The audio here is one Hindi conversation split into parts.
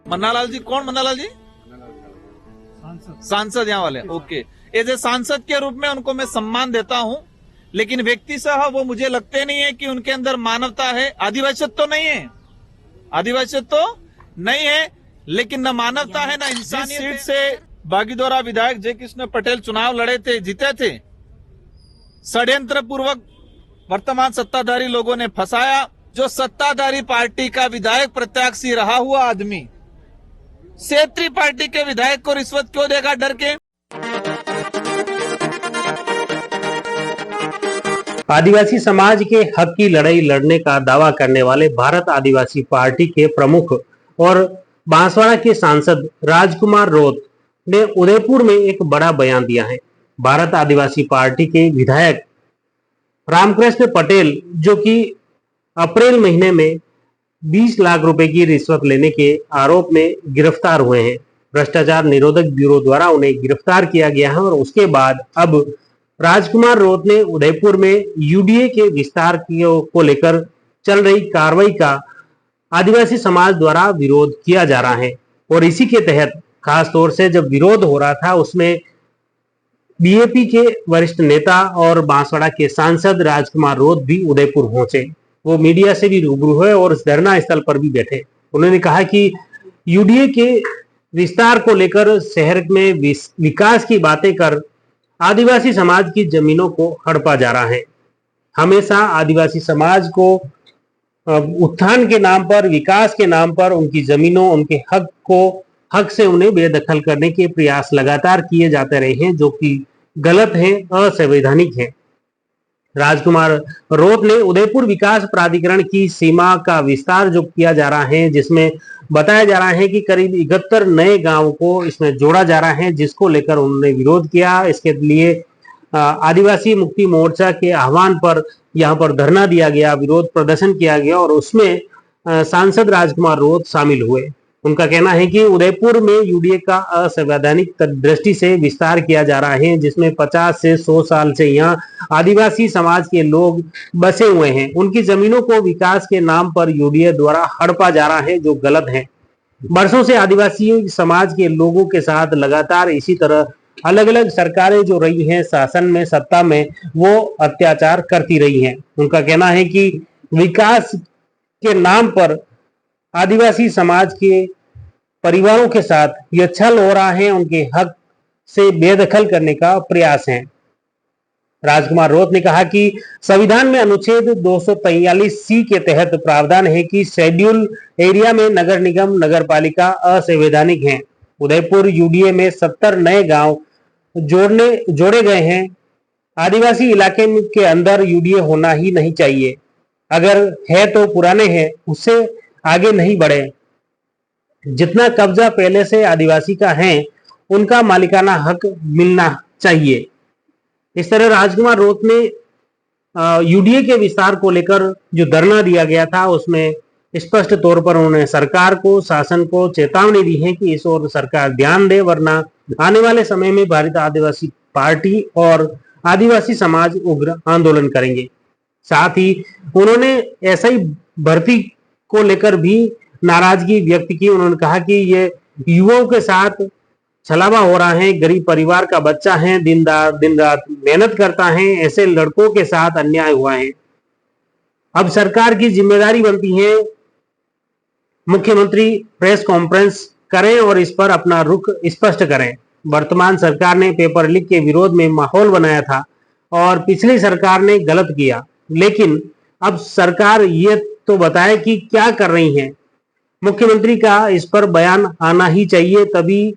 मन्नालाल जी, कौन मन्नालाल जी? सांसद यहाँ वाले, ओके। एज ए सांसद के रूप में उनको मैं सम्मान देता हूँ, लेकिन व्यक्ति सह वो मुझे लगते नहीं है कि उनके अंदर मानवता है। आदिवासियत तो नहीं है, आदिवासियत तो नहीं है, लेकिन न मानवता है न इंसानियत। सीट से बागीदोरा विधायक जय कृष्ण पटेल चुनाव लड़े थे, जीते थे। षड्यंत्र पूर्वक वर्तमान सत्ताधारी लोगों ने फंसाया। जो सत्ताधारी पार्टी का विधायक प्रत्याशी रहा हुआ आदमी क्षेत्रीय पार्टी के विधायक को रिश्वत क्यों देगा डर के? आदिवासी समाज के हक की लड़ाई लड़ने का दावा करने वाले भारत आदिवासी पार्टी के प्रमुख और बांसवाड़ा के सांसद राजकुमार रोत ने उदयपुर में एक बड़ा बयान दिया है। भारत आदिवासी पार्टी के विधायक रामकृष्ण पटेल, जो कि अप्रैल महीने में 20 लाख रुपए की रिश्वत लेने के आरोप में गिरफ्तार हुए हैं। भ्रष्टाचार निरोधक ब्यूरो द्वारा उन्हें गिरफ्तार किया गया है और उसके बाद अब राजकुमार रोत ने उदयपुर में यूडीए के विस्तार को लेकर चल रही कार्रवाई का आदिवासी समाज द्वारा विरोध किया जा रहा है। और इसी के तहत खास तौर से जब विरोध हो रहा था, उसमें बीएपी के वरिष्ठ नेता और बांसवाड़ा के सांसद राजकुमार रोत भी उदयपुर पहुंचे। वो मीडिया से भी रूबरू हुए और इस धरना स्थल पर भी बैठे। उन्होंने कहा कि यूडीए के विस्तार को लेकर शहर में विकास की बातें कर आदिवासी समाज की जमीनों को हड़पा जा रहा है। हमेशा आदिवासी समाज को उत्थान के नाम पर, विकास के नाम पर उनकी जमीनों, उनके हक से उन्हें बेदखल करने के प्रयास लगातार किए जाते रहे हैं, जो कि गलत है, असंवैधानिक है। राजकुमार रोत ने उदयपुर विकास प्राधिकरण की सीमा का विस्तार जो किया जा रहा है, जिसमें बताया जा रहा है कि करीब 71 नए गांव को इसमें जोड़ा जा रहा है, जिसको लेकर उन्होंने विरोध किया। इसके लिए आदिवासी मुक्ति मोर्चा के आह्वान पर यहां पर धरना दिया गया, विरोध प्रदर्शन किया गया और उसमें सांसद राजकुमार रोत शामिल हुए। उनका कहना है कि उदयपुर में यूडीए का असंवैधानिक दृष्टि से विस्तार किया जा रहा है, जिसमें 50 से 100 साल से यहाँ आदिवासी समाज के लोग बसे हुए हैं। उनकी जमीनों को विकास के नाम पर यूडीए द्वारा हड़पा जा रहा है, जो गलत है। वर्षों से आदिवासी समाज के लोगों के साथ लगातार इसी तरह अलग अलग सरकारें जो रही हैं शासन में, सत्ता में, वो अत्याचार करती रही हैं। उनका कहना है कि विकास के नाम पर आदिवासी समाज के परिवारों के साथ यह छल हो रहा है, उनके हक से बेदखल करने का प्रयास है। राजकुमार रोत ने कहा कि संविधान में अनुच्छेद 243C के तहत प्रावधान है कि शेड्यूल एरिया में नगर निगम, नगर पालिका असंवैधानिक है। उदयपुर यूडीए में 70 नए गांव जोड़े गए हैं। आदिवासी इलाके के अंदर यूडीए होना ही नहीं चाहिए। अगर है तो पुराने हैं, उससे आगे नहीं बढ़े। जितना कब्जा पहले से आदिवासी का है, उनका मालिकाना हक मिलना चाहिए। इस तरह राजकुमार रोत ने यूडीए के विस्तार को लेकर जो धरना दिया गया था, उसमें स्पष्ट तौर पर उन्होंने सरकार को, शासन को चेतावनी दी है कि इस ओर सरकार ध्यान दे, वरना आने वाले समय में भारत आदिवासी पार्टी और आदिवासी समाज उग्र आंदोलन करेंगे। साथ ही उन्होंने ऐसा ही भर्ती को लेकर भी नाराजगी व्यक्त की। उन्होंने कहा कि ये युवाओं के साथ छलावा हो रहा है, गरीब परिवार का बच्चा है, दिन रात मेहनत करता है, ऐसे लड़कों के साथ अन्याय हुआ है। अब सरकार की जिम्मेदारी बनती है मुख्यमंत्री प्रेस कॉन्फ्रेंस करें और इस पर अपना रुख स्पष्ट करें। वर्तमान सरकार ने पेपर लीक के विरोध में माहौल बनाया था और पिछली सरकार ने गलत किया, लेकिन अब सरकार ये तो बताए कि क्या कर रही है। मुख्यमंत्री का इस पर बयान आना ही चाहिए, तभी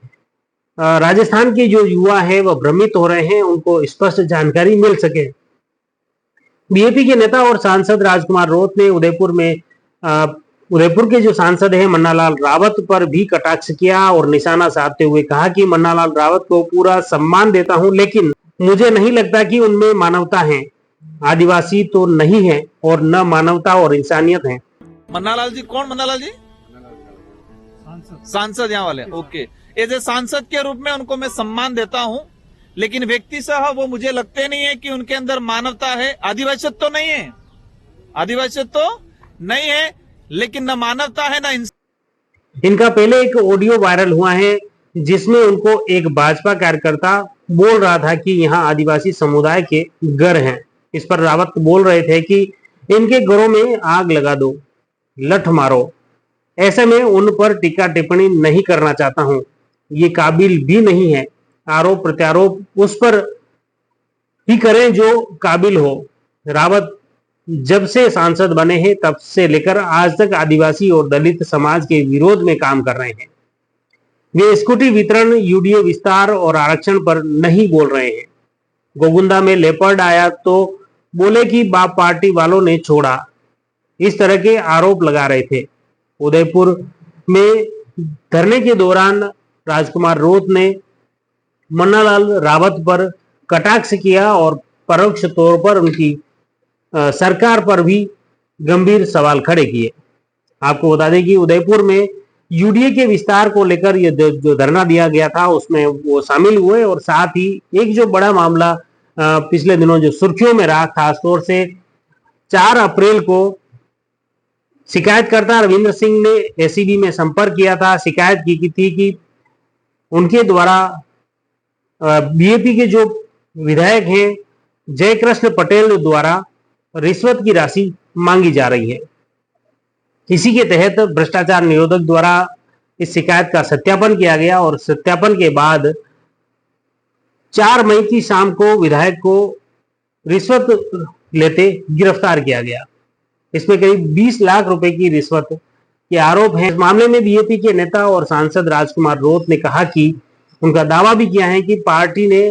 राजस्थान के जो युवा है वह भ्रमित हो रहे हैं, उनको स्पष्ट जानकारी मिल सके। बीएपी के नेता और सांसद राजकुमार रोत ने उदयपुर के जो सांसद हैं मन्नालाल रावत पर भी कटाक्ष किया और निशाना साधते हुए कहा कि मन्नालाल रावत को पूरा सम्मान देता हूं, लेकिन मुझे नहीं लगता कि उनमें मानवता है। आदिवासी तो नहीं है और न मानवता और इंसानियत है। मन्नालाल जी, कौन मन्नालाल जी? सांसद यहाँ वाले, ओके। एज ए सांसद के रूप में उनको मैं सम्मान देता हूं, लेकिन व्यक्ति सह वो मुझे लगते नहीं है कि उनके अंदर मानवता है। आदिवासियत तो नहीं है, आदिवासियत तो नहीं है, लेकिन न मानवता है न इनका पहले एक ऑडियो वायरल हुआ है जिसमें उनको एक भाजपा कार्यकर्ता बोल रहा था कि यहाँ आदिवासी समुदाय के घर हैं। इस पर रावत बोल रहे थे कि इनके घरों में आग लगा दो, लठ मारो। ऐसे में उन पर टीका टिप्पणी नहीं करना चाहता हूं, ये काबिल भी नहीं है। आरोप प्रत्यारोप उस पर ही करें जो काबिल हो। रावत जब से सांसद बने हैं तब से लेकर आज तक आदिवासी और दलित समाज के विरोध में काम कर रहे हैं। वे स्कूटी वितरण, यूडीए विस्तार और आरक्षण पर नहीं बोल रहे हैं। गोगुंदा में लेपर्ड आया तो बोले कि बाप पार्टी वालों ने छोड़ा, इस तरह के आरोप लगा रहे थे। उदयपुर में धरने के दौरान राजकुमार रोत ने मन्नालाल रावत पर कटाक्ष किया और परोक्ष तौर पर उनकी सरकार पर भी गंभीर सवाल खड़े किए। आपको बता दें कि उदयपुर में यूडीए के विस्तार को लेकर ये जो धरना दिया गया था उसमें वो शामिल हुए और साथ ही एक जो बड़ा मामला पिछले दिनों जो सुर्खियों में रहा, खासतौर से 4 अप्रैल को शिकायतकर्ता रविंद्र सिंह ने एसीबी में संपर्क किया था। शिकायत की थी कि उनके द्वारा बीजेपी के जो विधायक हैं जयकृष्ण पटेल द्वारा रिश्वत की राशि मांगी जा रही है। इसी के तहत भ्रष्टाचार निरोधक द्वारा इस शिकायत का सत्यापन किया गया और सत्यापन के बाद 4 मई की शाम को विधायक को रिश्वत लेते गिरफ्तार किया गया। इसमें करीब 20 लाख रुपए की रिश्वत के आरोप हैं। इस मामले में बीजेपी के नेता और सांसद राजकुमार रोत ने कहा कि उनका दावा भी किया है कि पार्टी ने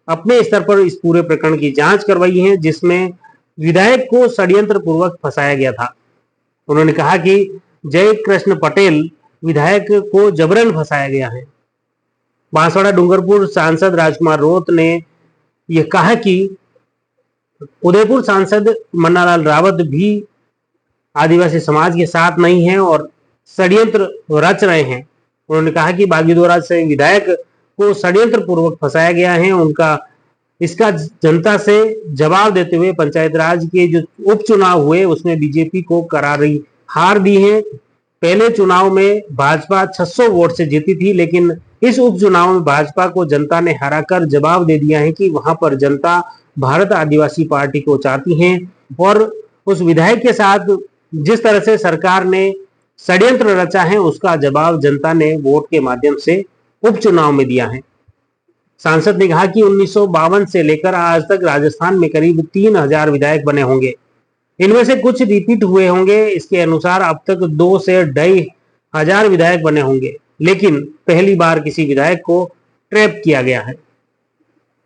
अपने स्तर पर इस पूरे प्रकरण की जांच करवाई है जिसमें विधायक को षड्यंत्र पूर्वक फंसाया गया था। उन्होंने कहा कि जयकृष्ण पटेल विधायक को जबरन फंसाया गया है। बांसवाड़ा डूंगरपुर सांसद राजकुमार रोत ने यह कहा कि उदयपुर सांसद मन्नालाल रावत भी आदिवासी समाज के साथ नहीं है और षड्यंत्र रच रहे हैं। उन्होंने कहा कि बागीदोरा से विधायक को षड्यंत्र पूर्वक फंसाया गया है। उनका इसका जनता से जवाब देते हुए पंचायत राज के जो उपचुनाव हुए उसमें बीजेपी को करारी हार दी है। पहले चुनाव में भाजपा 600 वोट से जीती थी, लेकिन इस उपचुनाव में भाजपा को जनता ने हराकर जवाब दे दिया है कि वहां पर जनता भारत आदिवासी पार्टी को चाहती है और उस विधायक के साथ जिस तरह से सरकार ने षड्यंत्र रचा है उसका जवाब जनता ने वोट के माध्यम से उपचुनाव में दिया है। सांसद ने कहा कि 1952 से लेकर आज तक राजस्थान में करीब 3000 विधायक बने होंगे, इनमें से कुछ रिपीट हुए होंगे। इसके अनुसार अब तक 2 से 2500 विधायक बने होंगे, लेकिन पहली बार किसी विधायक को ट्रैप किया गया है।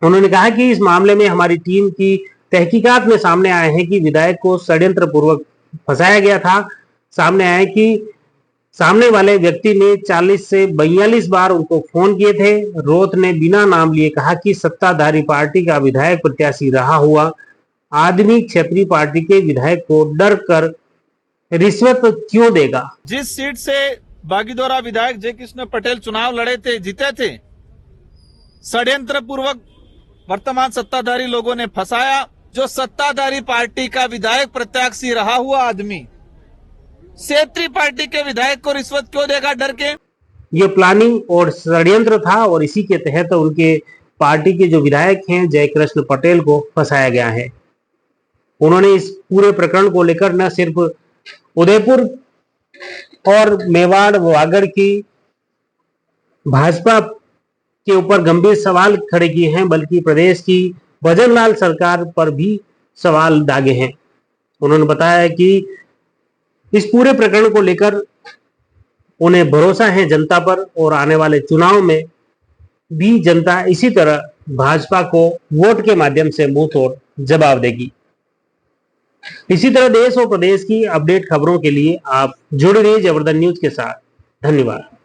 उन्होंने कहा कि इस मामले में हमारी टीम की तहकीकात में सामने आया है कि विधायक को षड्यंत्र पूर्वक फंसाया गया था। सामने आया कि सामने वाले व्यक्ति ने 40 से 42 बार उनको फोन किए थे। रोत ने बिना नाम लिए कहा कि सत्ताधारी पार्टी का विधायक प्रत्याशी रहा हुआ आदमी क्षेत्रीय पार्टी के विधायक को डर कर रिश्वत क्यों देगा। जिस सीट से बागीदोरा विधायक जयकृष्ण पटेल चुनाव लड़े थे, जीते थे, षड्यंत्र पूर्वक वर्तमान सत्ताधारी लोगों ने फंसाया। जो सत्ताधारी पार्टी का विधायक प्रत्याशी रहा हुआ आदमी क्षेत्रीय पार्टी के विधायक को रिश्वत क्यों देगा डर के। ये प्लानिंग और षड्यंत्र था और इसी के तहत उनके पार्टी के जो विधायक हैं जयकृष्ण पटेल को फंसाया गया है। उन्होंने इस पूरे प्रकरण को लेकर न सिर्फ उदयपुर और मेवाड़ वागड़ की भाजपा के ऊपर गंभीर सवाल खड़े किए हैं, बल्कि प्रदेश की भजनलाल सरकार पर भी सवाल दागे हैं। उन्होंने बताया कि इस पूरे प्रकरण को लेकर उन्हें भरोसा है जनता पर और आने वाले चुनाव में भी जनता इसी तरह भाजपा को वोट के माध्यम से मुंह तोड़ जवाब देगी। इसी तरह देश और प्रदेश की अपडेट खबरों के लिए आप जुड़े रहिए जबरदस्त न्यूज के साथ। धन्यवाद।